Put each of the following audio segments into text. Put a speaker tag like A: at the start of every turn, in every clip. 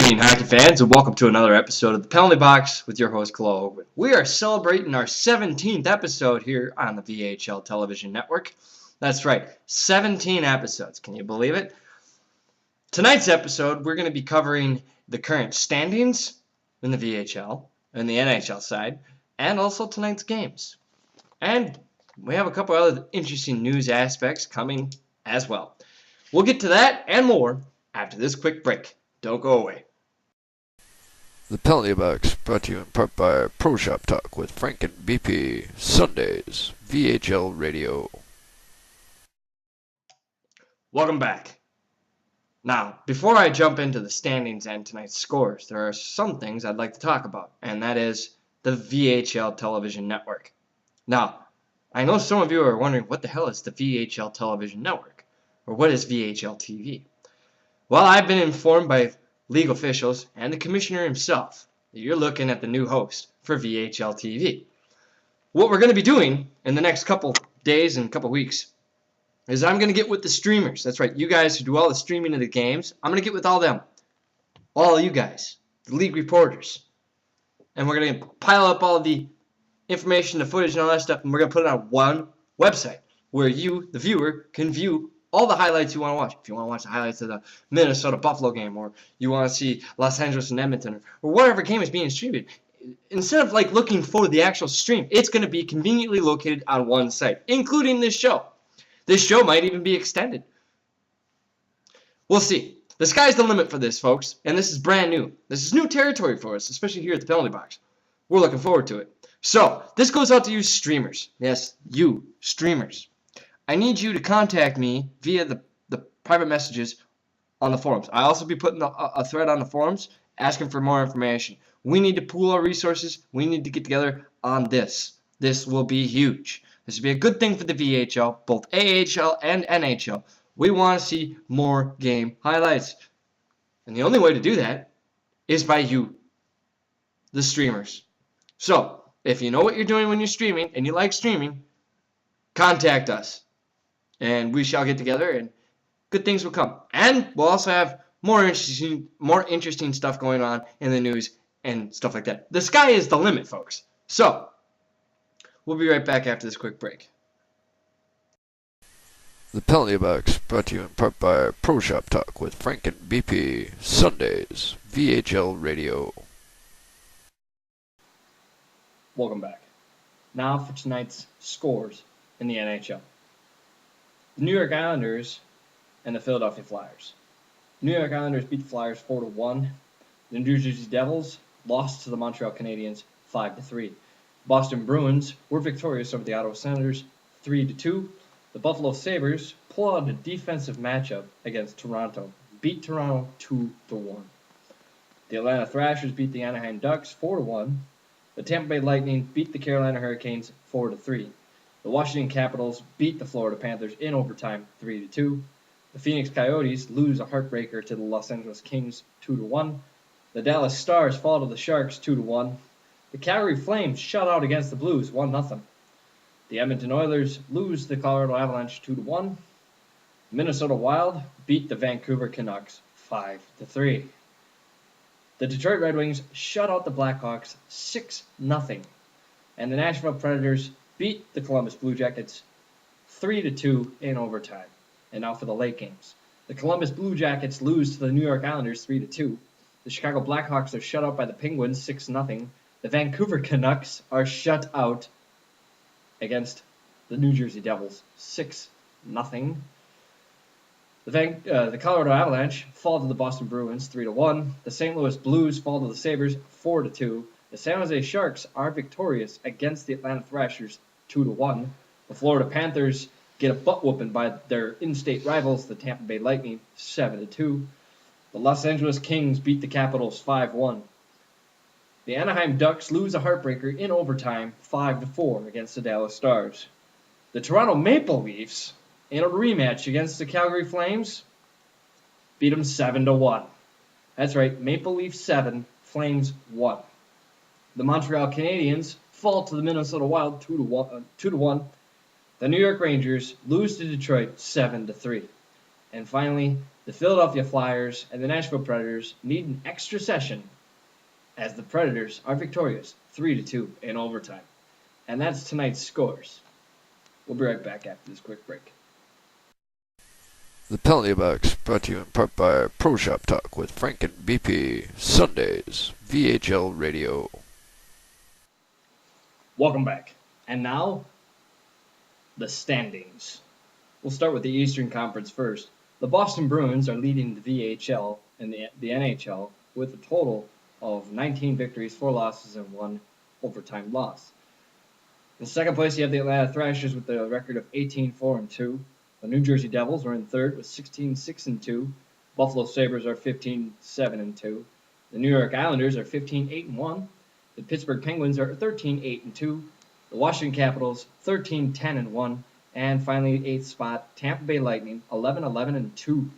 A: evening, hockey fans, and welcome to another episode of the Penalty Box with your host, Chloe. We are celebrating our 17th episode here on the VHL Television Network. That's right, 17 episodes. Can you believe it? Tonight's episode, we're going to be covering the current standings in the VHL and the NHL side, and also tonight's games. And we have a couple other interesting news aspects coming as well. We'll get to that and more after this quick break. Don't go away.
B: The Penalty Box brought to you in part by Pro Shop Talk with Frank and BP, Sundays, VHL Radio.
A: Welcome back. Now, before I jump into the standings and tonight's scores, there are some things I'd like to talk about, and that is the VHL Television Network. Now, I know some of you are wondering what the hell is the VHL Television Network, or what is VHL TV? Well, I've been informed by league officials and the commissioner himself that you're looking at the new host for VHL TV. What we're going to be doing in the next couple days and couple weeks is I'm going to get with the streamers. That's right, you guys who do all the streaming of the games. I'm going to get with all them, all of you guys, the league reporters. And we're going to pile up all the information, the footage, and all that stuff, and we're going to put it on one website where you, the viewer, can view all the highlights you want to watch. If you want to watch the highlights of the Minnesota-Buffalo game, or you want to see Los Angeles and Edmonton, or whatever game is being streamed, instead of looking for the actual stream, it's going to be conveniently located on one site, including this show. This show might even be extended. We'll see. The sky's the limit for this, folks, and this is brand new. This is new territory for us, especially here at the Penalty Box. We're looking forward to it. So, this goes out to you streamers. Yes, you streamers. I need you to contact me via the private messages on the forums. I'll also be putting a thread on the forums asking for more information. We need to pool our resources. We need to get together on this. This will be huge. This will be a good thing for the VHL, both AHL and NHL. We want to see more game highlights. And the only way to do that is by you, the streamers. So, if you know what you're doing when you're streaming and you like streaming, contact us. And we shall get together, and good things will come. And we'll also have more interesting stuff going on in the news and stuff like that. The sky is the limit, folks. So, we'll be right back after this quick break.
B: The Penalty Box brought to you in part by Pro Shop Talk with Frank and BP, Sundays, VHL Radio.
A: Welcome back. Now for tonight's scores in the NHL. The New York Islanders and the Philadelphia Flyers. New York Islanders beat the Flyers 4-1. The New Jersey Devils lost to the Montreal Canadiens 5-3. Boston Bruins were victorious over the Ottawa Senators 3-2. The Buffalo Sabres pulled out a defensive matchup against Toronto, beat Toronto 2-1. The Atlanta Thrashers beat the Anaheim Ducks 4-1. The Tampa Bay Lightning beat the Carolina Hurricanes 4-3. The Washington Capitals beat the Florida Panthers in overtime 3-2. The Phoenix Coyotes lose a heartbreaker to the Los Angeles Kings 2-1. The Dallas Stars fall to the Sharks 2-1. The Calgary Flames shut out against the Blues 1-0. The Edmonton Oilers lose to the Colorado Avalanche 2-1. Minnesota Wild beat the Vancouver Canucks 5-3. The Detroit Red Wings shut out the Blackhawks 6-0. And the Nashville Predators beat the Columbus Blue Jackets 3-2 in overtime. And now for the late games. The Columbus Blue Jackets lose to the New York Islanders 3-2. The Chicago Blackhawks are shut out by the Penguins 6-0. The Vancouver Canucks are shut out against the New Jersey Devils 6-0. The Colorado Avalanche fall to the Boston Bruins 3-1. The St. Louis Blues fall to the Sabres 4-2. The San Jose Sharks are victorious against the Atlanta Thrashers 2-1. The Florida Panthers get a butt whooping by their in-state rivals, the Tampa Bay Lightning 7-2. The Los Angeles Kings beat the Capitals 5-1. The Anaheim Ducks lose a heartbreaker in overtime 5-4 against the Dallas Stars. The Toronto Maple Leafs, in a rematch against the Calgary Flames, beat them 7-1. That's right, Maple Leafs 7, Flames 1. The Montreal Canadiens fall to the Minnesota Wild 2-1. The New York Rangers lose to Detroit 7-3. And finally, The Philadelphia Flyers and the Nashville Predators need an extra session as the Predators are victorious 3-2 in overtime. And that's tonight's scores. We'll be right back after this quick break.
B: The Penalty Box brought to you in part by Pro Shop Talk with Frank and BP, Sundays, VHL Radio.
A: Welcome back. And now, the standings. We'll start with the Eastern Conference first. The Boston Bruins are leading the VHL and the NHL with a total of 19 victories, 4 losses, and 1 overtime loss. In second place, you have the Atlanta Thrashers with a record of 18-4-2. The New Jersey Devils are in third with 16-6-2. Buffalo Sabres are 15-7-2. The New York Islanders are 15-8-1. The Pittsburgh Penguins are 13-8-2. The Washington Capitals 13-10-1. And finally, 8th spot, Tampa Bay Lightning 11-11-2.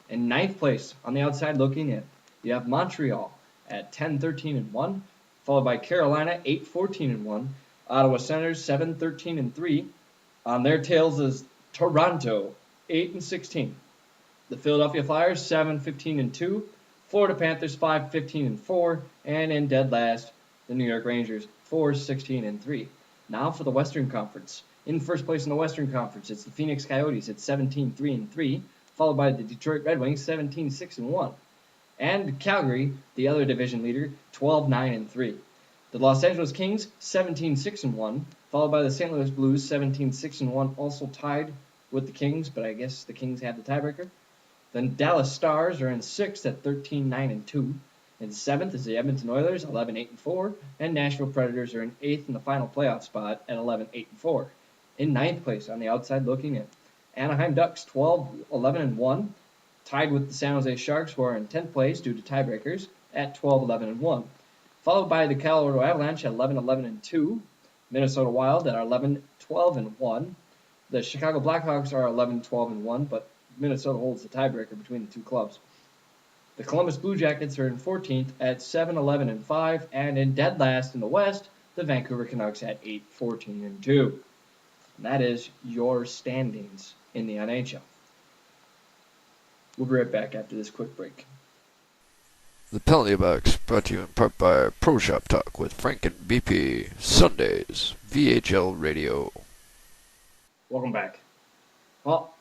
A: In ninth place, on the outside looking in, you have Montreal at 10-13-1, followed by Carolina 8-14-1. Ottawa Senators 7-13-3. On their tails is Toronto 8-16. The Philadelphia Flyers 7-15-2. Florida Panthers 5-15-4. And in dead last, the New York Rangers 4-16-3. Now for the Western Conference. In first place in the Western Conference, it's the Phoenix Coyotes at 17-3-3, followed by the Detroit Red Wings 17-6-1. And Calgary, the other division leader, 12-9-3. The Los Angeles Kings 17-6-1, followed by the St. Louis Blues 17-6-1, also tied with the Kings, but I guess the Kings had the tiebreaker. Then Dallas Stars are in sixth at 13-9-2. In seventh is the Edmonton Oilers 11-8-4, and Nashville Predators are in eighth in the final playoff spot at 11-8-4. In ninth place on the outside looking in, Anaheim Ducks 12-11-1, tied with the San Jose Sharks, who are in 10th place due to tiebreakers at 12-11-1. Followed by the Colorado Avalanche at 11-11-2, Minnesota Wild at 11-12-1. The Chicago Blackhawks are 11-12-1, but Minnesota holds the tiebreaker between the two clubs. The Columbus Blue Jackets are in 14th at 7-11-5, and in dead last in the West, the Vancouver Canucks at 8-14-2. And that is your standings in the NHL. We'll be right back after this quick break.
B: The Penalty Box brought to you in part by Pro Shop Talk with Frank and BP, Sundays, VHL Radio.
A: Welcome back. Well,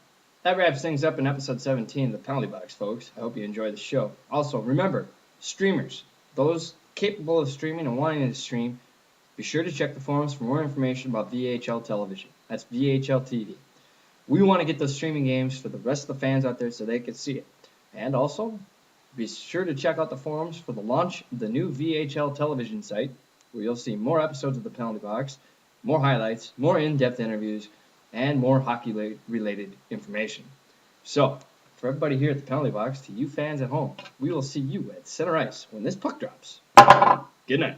A: that wraps things up in episode 17 of the Penalty Box, folks. I hope you enjoyed the show. Also, remember, streamers, those capable of streaming and wanting to stream, be sure to check the forums for more information about VHL television. That's VHL TV. We want to get those streaming games for the rest of the fans out there so they can see it. And also, be sure to check out the forums for the launch of the new VHL television site, where you'll see more episodes of the Penalty Box, more highlights, more in-depth interviews, and more hockey-related information. So, for everybody here at the Penalty Box, to you fans at home, we will see you at center ice when this puck drops. Good night.